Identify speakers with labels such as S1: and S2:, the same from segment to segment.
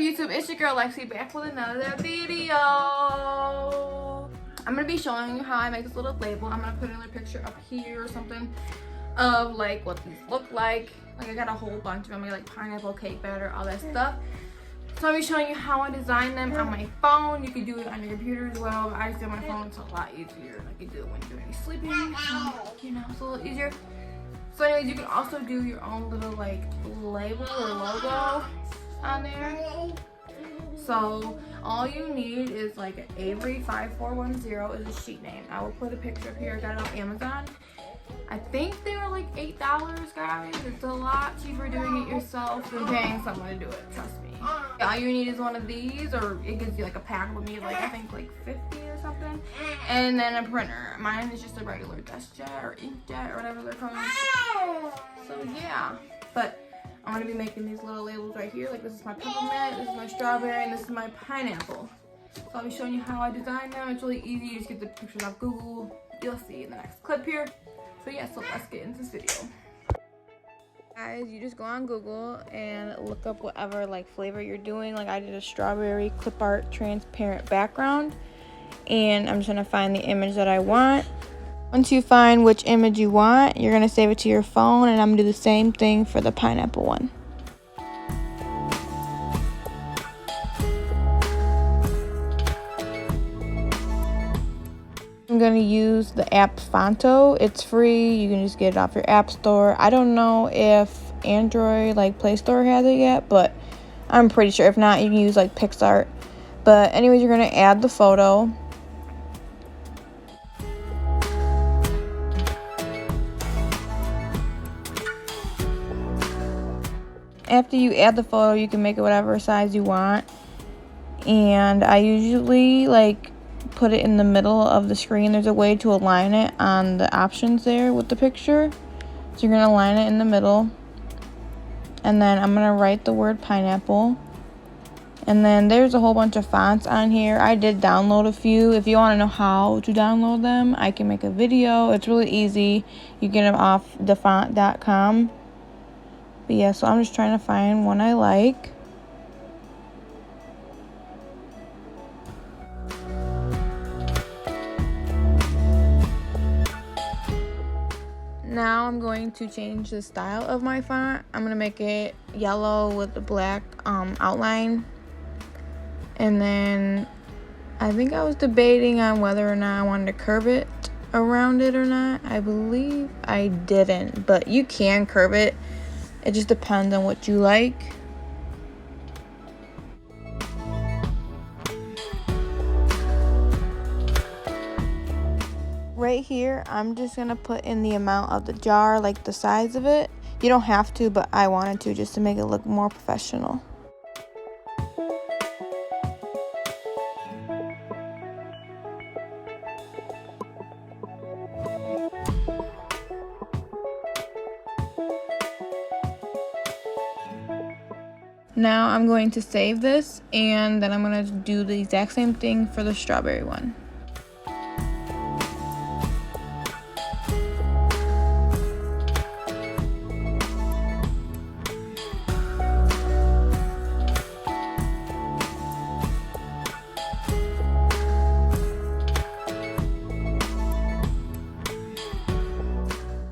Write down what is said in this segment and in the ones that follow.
S1: YouTube? It's your girl Lexi back with another video. I'm gonna be showing you how I make this little label. I'm gonna put another picture up here or something of like what these look like. Like I got a whole bunch of them. I got like pineapple, cake batter, all that stuff. So I'll be showing you how I design them on my phone. You can do it on your computer as well. But I just do it on my phone. It's a lot easier. Like you do it when you're sleeping. You know, it's a little easier. So anyways, you can also do your own little like label or logo on there. So all you need is like an Avery 5410 is a sheet name. I will put a picture up here. I got it on Amazon. I think they were like $8, guys. It's a lot cheaper doing it yourself than paying someone to do it, trust me. All you need is one of these, or it gives you like a pack with me, like I think like 50 or something, and then a printer. Mine is just a regular DeskJet or inkjet or whatever they're called. So yeah, but I'm gonna be making these little labels right here. Like this is my peppermint, this is my strawberry, and this is my pineapple. So I'll be showing you how I design them. It's really easy. You just get the pictures off Google. You'll see in the next clip here. So yeah, so let's get into this video. Guys, you just go on Google and look up whatever like flavor you're doing. Like I did a strawberry clip art transparent background, and I'm just gonna find the image that I want. Once you find which image you want, you're gonna save it to your phone, and I'm gonna do the same thing for the pineapple one. I'm gonna use the app Phonto. It's free. You can just get it off your app store. I don't know if Android like Play Store has it yet, but I'm pretty sure. If not, you can use like PixArt. But anyways, you're gonna add the photo. After you add the photo, you can make it whatever size you want. And I usually like put it in the middle of the screen. There's a way to align it on the options there with the picture. So you're gonna align it in the middle. And then I'm gonna write the word pineapple. And then there's a whole bunch of fonts on here. I did download a few. If you wanna know how to download them, I can make a video. It's really easy. You get them off thefont.com. But yeah, so I'm just trying to find one I like. Now I'm going to change the style of my font. I'm going to make it yellow with the black outline. And then I think I was debating on whether or not I wanted to curve it around it or not. I believe I didn't, but you can curve it. It just depends on what you like. Right here, I'm just gonna put in the amount of the jar, like the size of it. You don't have to, but I wanted to just to make it look more professional. Now I'm going to save this, and then I'm going to do the exact same thing for the strawberry one.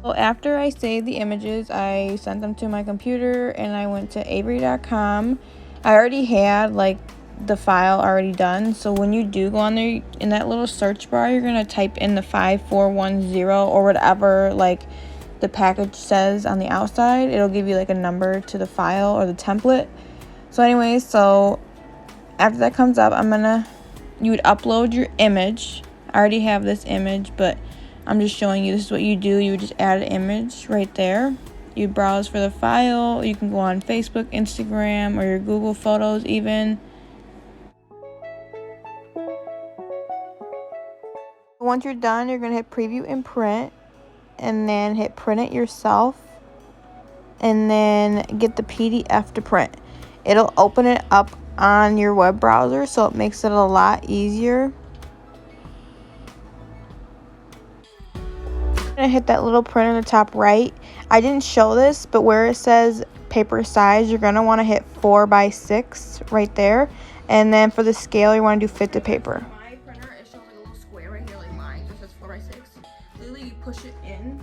S1: So after I saved the images, I sent them to my computer and I went to Avery.com. I already had like the file already done. So when you do go on there, in that little search bar, you're going to type in the 5410 or whatever like the package says on the outside. It'll give you like a number to the file or the template. So anyways, so after that comes up, you would upload your image. I already have this image, but I'm just showing you this is what you do. You would just add an image right there. You browse for the file. You can go on Facebook, Instagram, or your Google Photos even. Once you're done, you're going to hit preview and print, and then hit print it yourself, and then get the PDF to print. It'll open it up on your web browser, so it makes it a lot easier. I'm gonna hit that little print on the top right. I didn't show this, but where it says
S2: paper size, you're going to want to hit 4x6 right there. And then for the scale, you want to do fit to paper.
S1: My printer, it shows like a little square right here, like mine. It says 4x6. Literally, you push it in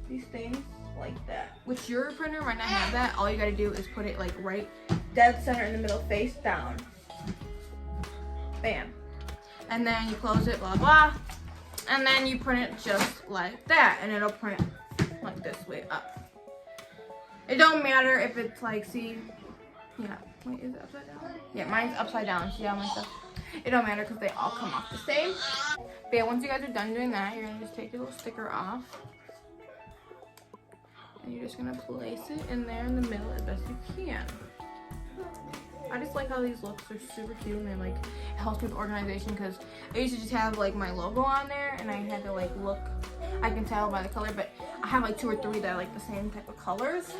S1: these things like that. With your printer might not have that. All you got to do is put it like right dead center in the middle, face down. Bam. And then you close it, blah, blah. And then you print it just like that. And it'll print like this way up. It don't matter if it's like, see, yeah, wait, is it upside down? Yeah, mine's upside down. See how my stuff, it don't matter because they all come off the same. But yeah, once you guys are done doing that, you're gonna just take your little sticker off. And you're just gonna place it in there in the middle as best you can. I just like how these looks are super cute, and they like it helps with organization, because I used to just have like my logo on there and I had to like look, I can tell by the color, but I have like 2 or 3 that are like the same type of colors.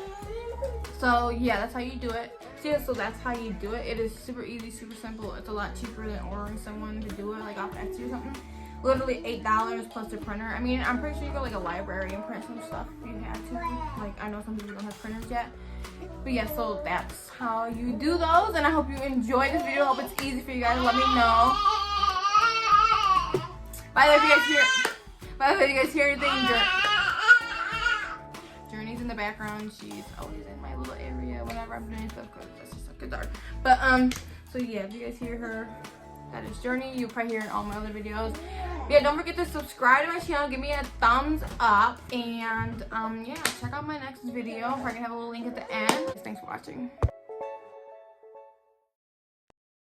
S1: So yeah, that's how you do it. So that's how you do it. It is super easy, super simple. It's a lot cheaper than ordering someone to do it like off Etsy or something. Literally $8 plus the printer. I mean, I'm pretty sure you go like a library and print some stuff if you had to. Like, I know some people don't have printers yet. But yeah, so that's how you do those. And I hope you enjoyed this video. I hope it's easy for you guys. Let me know. By the way, if you guys hear anything, Journey's in the background. She's always in my little area whenever I'm doing stuff, because that's just like a dark. But so yeah, if you guys hear her, that is Journey. You'll probably hear in all my other videos. Yeah, don't forget to subscribe to my channel, give me a thumbs up, and yeah, check out my next video. I'm probably gonna have a little link at the end. Thanks for watching.